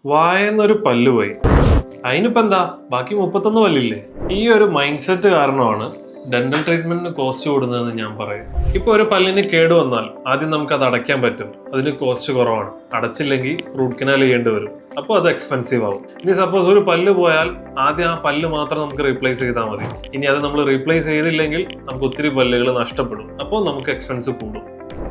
വായെന്നൊരു പല്ല് പോയി, അതിനിപ്പോ എന്താ, ബാക്കി 31 പല്ലില്ലേ? ഈ ഒരു മൈൻഡ് സെറ്റ് കാരണമാണ് ഡെന്റൽ ട്രീറ്റ്മെന്റിന് കോസ്റ്റ് കൂടുന്നതെന്ന് ഞാൻ പറയും. ഇപ്പൊ ഒരു പല്ലിന് കേട് വന്നാൽ ആദ്യം നമുക്ക് അത് അടയ്ക്കാൻ പറ്റും, അതിന് കോസ്റ്റ് കുറവാണ്. അടച്ചില്ലെങ്കിൽ റൂട്ട് കനാൽ ചെയ്യേണ്ടി വരും, അപ്പോൾ അത് എക്സ്പെൻസീവ് ആവും. ഇനി സപ്പോസ് ഒരു പല്ല് പോയാൽ ആദ്യം ആ പല്ല് മാത്രം നമുക്ക് റീപ്ലേസ് ചെയ്താൽ മതി. ഇനി അത് നമ്മൾ റീപ്ലേസ് ചെയ്തില്ലെങ്കിൽ നമുക്ക് ഒത്തിരി പല്ലുകൾ നഷ്ടപ്പെടും, അപ്പോൾ നമുക്ക് എക്സ്പെൻസ് കൂടും.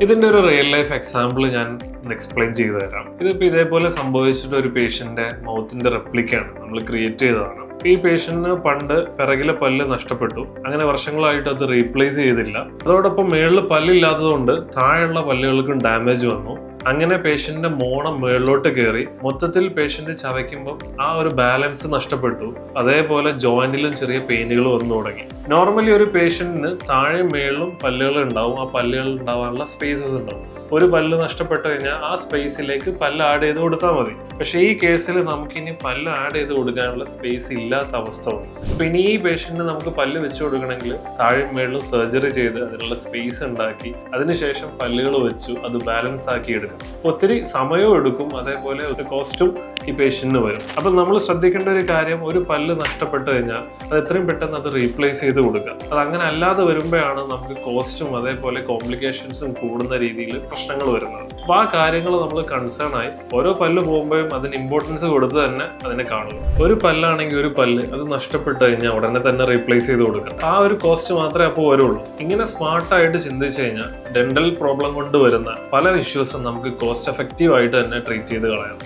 ഇതിന്റെ ഒരു റിയൽ ലൈഫ് എക്സാമ്പിൾ ഞാൻ എക്സ്പ്ലെയിൻ ചെയ്തു തരാം. ഇതിപ്പോ ഇതേപോലെ സംഭവിച്ചിട്ട് ഒരു പേഷ്യന്റെ മൗത്തിന്റെ റെപ്ലിക്കാണ് നമ്മൾ ക്രിയേറ്റ് ചെയ്തതാണ്. ഈ പേഷ്യന്റിന് പണ്ട് പിറകിലെ പല്ല് നഷ്ടപ്പെട്ടു, അങ്ങനെ വർഷങ്ങളായിട്ട് അത് റീപ്ലേസ് ചെയ്തില്ല. അതോടൊപ്പം മേളിൽ പല്ലില്ലാത്തതുകൊണ്ട് താഴെയുള്ള പല്ലുകൾക്കും ഡാമേജ് വന്നു. അങ്ങനെ പേഷ്യന്റിന്റെ മോണം മേളിലോട്ട് കയറി മൊത്തത്തിൽ പേഷ്യന്റ് ചവയ്ക്കുമ്പോൾ ആ ഒരു ബാലൻസ് നഷ്ടപ്പെട്ടു. അതേപോലെ ജോയിന്റിലും ചെറിയ പെയിനുകൾ വന്നു തുടങ്ങി. നോർമലി ഒരു പേഷ്യന്റിന് താഴെ മേളിലും പല്ലുകൾ ഉണ്ടാവും, ആ പല്ലുകൾ ഉണ്ടാവാനുള്ള സ്പേസസ് ഉണ്ടാവും. ഒരു പല്ല് നഷ്ടപ്പെട്ടു കഴിഞ്ഞാൽ ആ സ്പേസിലേക്ക് പല്ല് ആഡ് ചെയ്ത് കൊടുത്താൽ മതി. പക്ഷേ ഈ കേസിൽ നമുക്കിനി പല്ല് ആഡ് ചെയ്ത് കൊടുക്കാനുള്ള സ്പേസ് ഇല്ലാത്ത അവസ്ഥ വന്നു. അപ്പൊ ഇനി ഈ പേഷ്യന്റിന് നമുക്ക് പല്ല് വെച്ച് കൊടുക്കണമെങ്കിൽ താഴെ മേളിലും സർജറി ചെയ്ത് അതിനുള്ള സ്പേസ് ഉണ്ടാക്കി അതിനുശേഷം പല്ലുകൾ വെച്ചു അത് ബാലൻസ് ആക്കി എടുക്കും. ഒത്തിരി സമയവും എടുക്കും, അതേപോലെ ഒരു കോസ്റ്റും ഈ പേഷ്യന്റിന് വരും. അപ്പൊ നമ്മൾ ശ്രദ്ധിക്കേണ്ട ഒരു കാര്യം, ഒരു പല്ല് നഷ്ടപ്പെട്ടു കഴിഞ്ഞാൽ അത് എത്രയും പെട്ടെന്ന് അത് റീപ്ലേസ് ചെയ്ത് കൊടുക്കുക. അത് അങ്ങനെ അല്ലാതെ വരുമ്പോഴാണ് നമുക്ക് കോസ്റ്റും അതേപോലെ കോംപ്ലിക്കേഷൻസും കൂടുന്ന രീതിയിൽ പ്രശ്നങ്ങൾ വരുന്നത്. അപ്പൊ ആ കാര്യങ്ങൾ നമ്മൾ കൺസേൺ ആയി ഓരോ പല്ല് പോകുമ്പോഴും അതിന് ഇമ്പോർട്ടൻസ് കൊടുത്ത് തന്നെ അതിനെ കാണുക. ഒരു പല്ലാണെങ്കിൽ ഒരു പല്ല് അത് നഷ്ടപ്പെട്ടു കഴിഞ്ഞാൽ ഉടനെ തന്നെ റീപ്ലേസ് ചെയ്ത് കൊടുക്കുക. ആ ഒരു കോസ്റ്റ് മാത്രമേ അപ്പോൾ വരുള്ളൂ. ഇങ്ങനെ സ്മാർട്ടായിട്ട് ചിന്തിച്ചു കഴിഞ്ഞാൽ ഡെന്റൽ പ്രോബ്ലം കൊണ്ട് വരുന്ന പല ഇഷ്യൂസും നമുക്ക് കോസ്റ്റ് എഫക്റ്റീവ് ആയിട്ട് തന്നെ ട്രീറ്റ് ചെയ്ത് കളയാം.